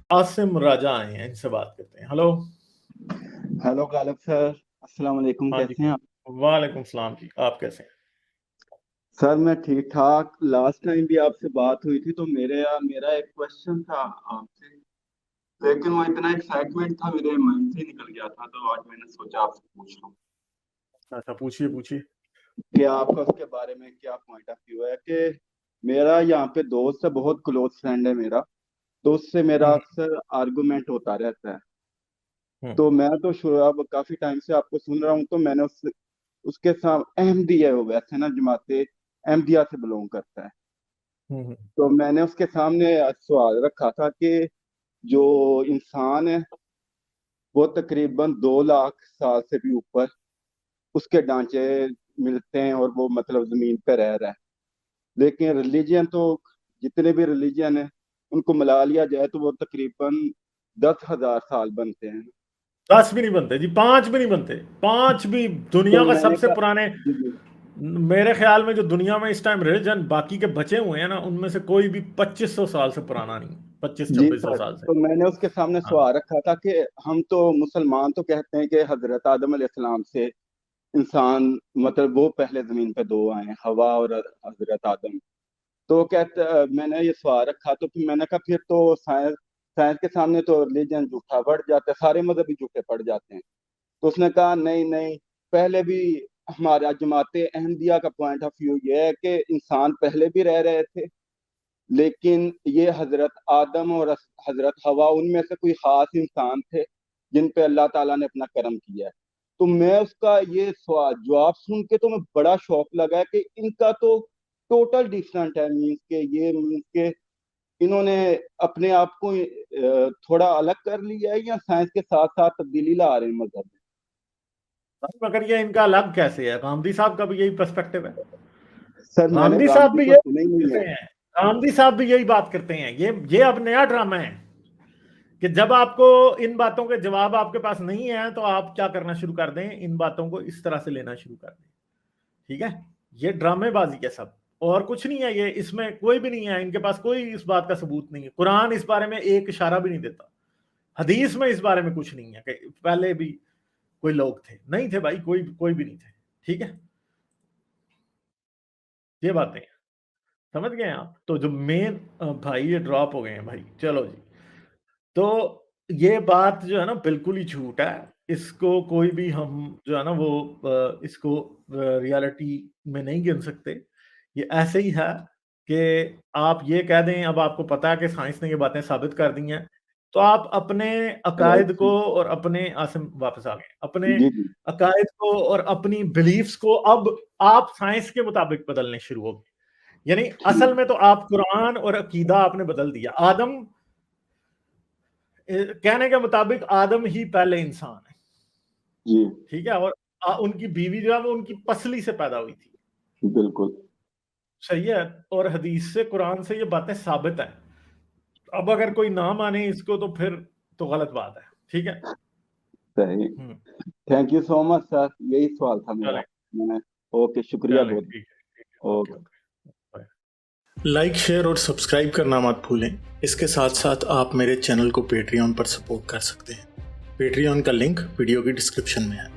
आसिम राजा आए हैं, इनसे बात करते हैं। हेलो। हेलो गालिब सर, अस्सलाम वालेकुम, हाँ जी। कैसे हैं आप? वालेकुम सलाम जी, आप कैसे हैं? सर मैं ठीक ठाक। लास्ट टाइम भी आपसे बात हुई थी तो मेरा एक क्वेश्चन था आपसे, लेकिन वो इतना एक्साइटमेंट था मेरे माइंड से निकल गया था, तो आज मैंने सोचा आपसे पूछ लूं अच्छा, पूछिए पूछिए। कि आपका उसके बारे में क्या पॉइंट ऑफ व्यू है। कि मेरा यहाँ पे दोस्त है, बहुत क्लोज फ्रेंड है मेरा, तो उससे मेरा हम्म अक्सर आर्गुमेंट होता रहता है। हम्म तो मैं तो अब काफी टाइम से आपको सुन रहा हूँ, तो मैंने उसके साथ अहमदिया, वो वैसे ना जमाते अहमदिया से बिलोंग करता है, हम्म तो मैंने उसके सामने सवाल रखा था कि जो इंसान है वो तकरीबन 2 लाख साल से भी ऊपर उसके ढांचे मिलते हैं और वो मतलब जमीन पे रह रहा है। लेकिन रिलीजन तो, जितने भी रिलीजन है उनको मिला लिया जाए तो वो तकरीबन 10,000 साल बनते हैं। 10 भी नहीं बनते जी, 5 भी नहीं बनते। 5 भी दुनिया तो का मैंने सबसे कहा पुराने, जी जी मेरे ख्याल में जो दुनिया में इस टाइम रिलीजन बाकी के बचे हुए हैं ना, उनमें से कोई भी 2500 साल से पुराना नहीं, जी 2500-2600 सर, साल से। तो मैंने उसके सामने हाँ। सवाल रखा था कि हम तो मुसलमान तो कहते हैं कि हजरत आदम अलैहिस्सलाम से इंसान, मतलब वो पहले जमीन पे दो आए, हवा और हजरत आदम। तो मैंने ये सवाल रखा, तो फिर मैंने कहा फिर तो साइंस साइंस के सामने तो रिलीजन झूठा पड़ जाता है, सारे मजहब भी झूठे पड़ जाते हैं। तो उसने कहा नहीं नहीं, पहले भी हमारा जमाते अहमदिया का पॉइंट ऑफ व्यू ये है कि इंसान पहले भी रह रहे थे, लेकिन ये हजरत आदम और हजरत हवा उनमें से कोई खास इंसान थे जिन पे अल्लाह ताला ने अपना करम किया है। तो मैं उसका ये सवाल जवाब सुन के तो मैं बड़ा शौक लगा कि इनका तो टोटल डिफरेंट है। मीन्स के इन्होंने अपने आप को थोड़ा अलग कर लिया है, या साइंस के साथ साथ तब्दीली ला रहे हैं मजहब में। मगर ये इनका अलग कैसे है? गांधी साहब का भी यही पर्सपेक्टिव है। सर मैंने गांधी साहब गांधी भी को सुना ही यही नहीं करते है। हैं। गांधी साहब भी यही बात करते हैं। ये अब नया ड्रामा है कि जब आपको इन बातों के जवाब आपके पास नहीं है तो आप क्या करना शुरू कर दें, इन बातों को इस तरह से लेना शुरू कर दें। ठीक है, ये ड्रामेबाजी है सब, और कुछ नहीं है। ये इसमें कोई भी नहीं है, इनके पास कोई इस बात का सबूत नहीं है। कुरान इस बारे में एक इशारा भी नहीं देता। हदीस में इस बारे में कुछ नहीं है कि पहले भी कोई लोग थे। नहीं थे भाई, कोई कोई भी नहीं थे। ठीक है, ये बातें हैं। समझ गए आप? तो जो मेन, भाई ये ड्रॉप हो गए हैं भाई, चलो जी। तो ये बात जो है ना बिल्कुल ही झूठ है। इसको कोई भी हम जो है ना वो इसको रियलिटी में नहीं गिन सकते। ये ऐसे ही है कि आप ये कह दें, अब आपको पता है कि साइंस ने ये बातें साबित कर दी हैं, तो आप अपने राइट अकायद सर। को और अपने, आसिम वापस आ गए, अपने जी जी अकायद को और अपनी बिलीफ्स को अब आप साइंस के मुताबिक बदलने शुरू हो गए। यानी असल ठीक। में तो आप कुरान और अकीदा आपने बदल दिया। आदम, कहने के मुताबिक आदम ही पहले इंसान है। जी ठीक है, और उनकी बीवी जो है वो उनकी पसली से पैदा हुई थी। बिल्कुल सही है, और हदीस से, कुरान से ये बातें साबित है। अब अगर कोई ना माने इसको तो फिर तो गलत बात है। ठीक है। सही। Hmm thank you so much sir, यही सवाल था चले मेरा। मैंने ओके, शुक्रिया चले, बहुत। ठीक है, okay okay. Okay. Like, share और सब्सक्राइब करना मत भूलें। इसके साथ साथ आप मेरे चैनल को पेट्रियन पर सपोर्ट कर सकते हैं। पेट्रियन का लिंक वीडियो की डिस्क्रिप्शन में है।